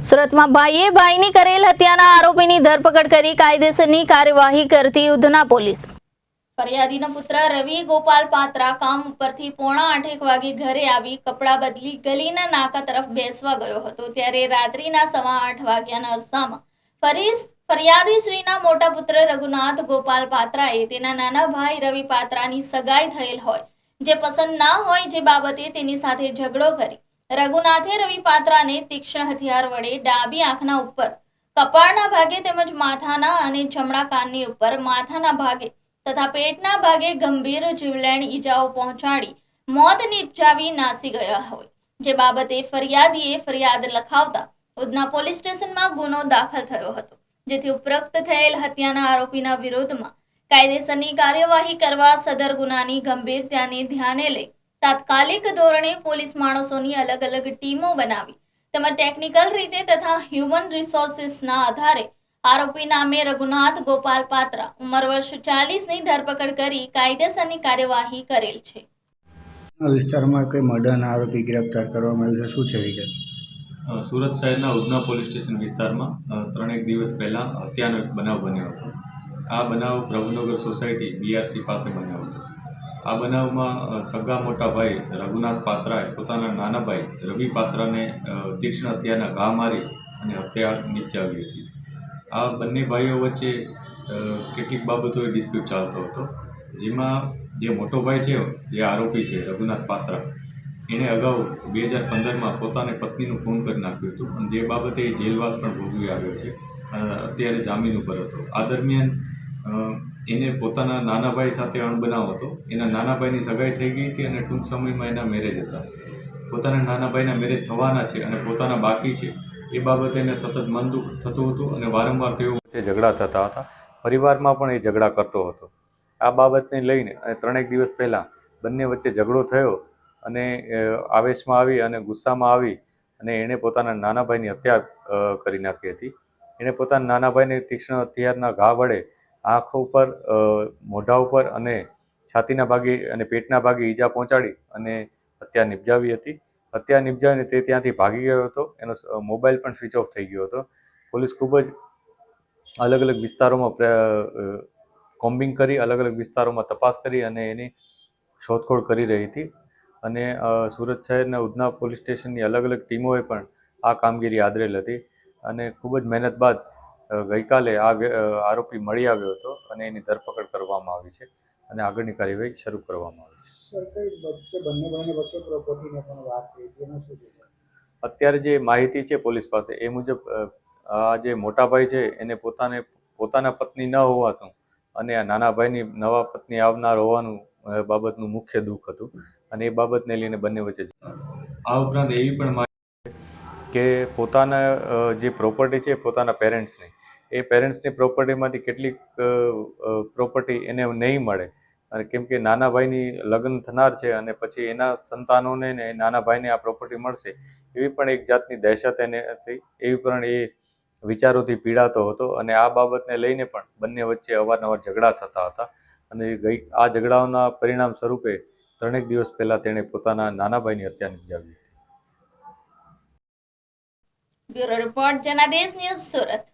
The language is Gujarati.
સુરતમાં ભાઈએ ભાઈની કરેલ હત્યાના આરોપીની ધરપકડ કરી કાયદેસરની કાર્યવાહી કરતી ઉધના પોલીસ। ફરિયાદીનો પુત્ર રવિ ગોપાલ પાત્રા કામ ઉપરથી 7:45 વાગે ઘરે આવી કપડાં બદલી ગલીના નાકા તરફ બેસવા ગયો હતો ત્યારે રાત્રિના 8:15 વાગ્યાના અરસામાં ફરિયાદી શ્રીના મોટા પુત્ર રઘુનાથ ગોપાલ પાત્રાએ તેના નાના ભાઈ રવિ પાત્રાની સગાઈ થયેલ હોય જે પસંદ ના હોય જે બાબતે તેની સાથે ઝઘડો કરી રઘુનાથે રવિ પાત્રાને તીક્ષ્ણ હથિયાર વડે ડાબી આંખના ઉપર, કપાળના ભાગે તેમજ માથાના અને જમણા કાનની ઉપર, માથાના ભાગે તથા પેટના ભાગે ગંભીર જીવલેણ ઈજાઓ પહોંચાડી મોત નિપજાવી નાસી ગયા હોય જે બાબતે ફરિયાદીએ ફરિયાદ લખાવતા ઉધના પોલીસ સ્ટેશનમાં ગુનો દાખલ થયો હતો જેથી ઉપરોક્ત થયેલ હત્યાના આરોપીના વિરોધમાં કાયદેસરની કાર્યવાહી કરવા સદર ગુનાની ગંભીરતાને ધ્યાને લઈ તાત્કાલિક ધોરણે પોલીસ માણસોની અલગ અલગ ટીમો બનાવી તેમજ ટેકનિકલ રીતે તથા હ્યુમન રિસોર્સિસના આધારે આરોપી નામે રઘુનાથ ગોપાલ પાત્રા ઉંમર વર્ષ 40ની ધરપકડ કરી કાયદેસરની કાર્યવાહી કરેલ છે। વિસ્તારમાં કોઈ મર્ડરના આરોપી ગ્રેપ્તાર કરવામાં આવ્યો છે, શું છે વિગત? સુરત શહેરના ઉધના પોલીસ સ્ટેશન વિસ્તારમાં 3 દિવસ પહેલાં હત્યાનો એક બનાવ બન્યો હતો। આ બનાવ પ્રભુનગર સોસાયટી BRC પાસે બન્યો હતો। આ બનાવમાં સગા મોટા ભાઈ રઘુનાથ પાત્રાએ પોતાના નાના ભાઈ રવિ પાત્રાને તીક્ષ્ણ હથિયારના ઘા મારી અને હત્યા નિપજાવી હતી। આ બંને ભાઈઓ વચ્ચે કેટલીક બાબતોએ ડિસ્પ્યુટ ચાલતો હતો, જેમાં જે મોટો ભાઈ છે, જે આરોપી છે રઘુનાથ પાત્રા, એણે અગાઉ 2015માં પોતાને પત્નીનું ખૂન કરી નાખ્યું હતું અને જે બાબતે જેલવાસ પણ ભોગવી આવ્યો છે। અત્યારે જામીન ઉપર હતો। આ દરમિયાન એને પોતાના નાના ભાઈ સાથે અણબનાવ હતો। એના નાના ભાઈની સગાઈ થઈ ગઈ હતી અને ટૂંક સમયમાં એના મેરેજ હતા। પોતાના નાના ભાઈના મેરેજ થવાના છે અને પોતાના બાકી છે એ બાબતે એને સતત મન દુઃખ થતું હતું અને વારંવાર તેઓ વચ્ચે ઝઘડા થતા હતા। પરિવારમાં પણ એ ઝઘડા કરતો હતો। આ બાબતને લઈને અને 3 દિવસ પહેલાં બંને વચ્ચે ઝઘડો થયો અને આવેશમાં આવી અને ગુસ્સામાં આવી અને એણે પોતાના નાના ભાઈની હત્યા કરી નાખી હતી। એણે પોતાના નાના ભાઈને તીક્ષ્ણ હથિયારના ઘા વડે આંખ ઉપર, મોઢા ઉપર અને છાતીના ભાગે અને પેટના ભાગે ઈજા પહોંચાડી અને હત્યા નિપજાવી હતી। હત્યા નિપજાવીને તે ત્યાંથી ભાગી ગયો હતો। એનો મોબાઈલ પણ સ્વિચ ઓફ થઈ ગયો હતો। પોલીસ ખૂબ જ અલગ અલગ વિસ્તારોમાં કોમ્બિંગ કરી, અલગ અલગ વિસ્તારોમાં તપાસ કરી અને એની શોધખોળ કરી રહી હતી અને સુરત શહેરના ઉધના પોલીસ સ્ટેશનની અલગ અલગ ટીમોએ પણ આ કામગીરી આદરેલ હતી અને ખૂબ જ મહેનત બાદ ગઈકાલે આ આરોપી મળી આવ્યો હતો અને એની ધરપકડ કરવામાં આવી છે અને આગળની કાર્યવાહી શરૂ કરવામાં આવી છે। અત્યારે જે માહિતી છે પોલીસ પાસે એ મુજબ આ જે મોટા ભાઈ છે એને પોતાના પત્ની ન હોવાતું અને આ નાના ભાઈની નવા પત્ની આવનાર હોવાનું બાબતનું મુખ્ય દુઃખ હતું અને એ બાબતને લઈને બંને વચ્ચે આ ઉપરાંત એવી પણ માહિતી કે પોતાના જે પ્રોપર્ટી છે પોતાના પેરેન્ટ્સની, એ પેરેન્ટ્સની પ્રોપર્ટીમાંથી કેટલીક પ્રોપર્ટી એને નહીં મળે અને કેમ કે નાના ભાઈની લગ્ન થનાર છે અને પછી એના સંતાનોને ને નાના ભાઈને આ પ્રોપર્ટી મળશે એવી પણ એક જાતની દહેશત એને હતી। એવી પણ એ વિચારોથી પીડાતો હતો અને આ બાબતને લઈને પણ બંને વચ્ચે અવારનવાર ઝઘડા થતા હતા અને આ ઝઘડાઓના પરિણામ સ્વરૂપે 3 દિવસ પહેલાં તેણે પોતાના નાના ભાઈની હત્યા નિપજાવી હતી। Bureau report Janadesh news Surat.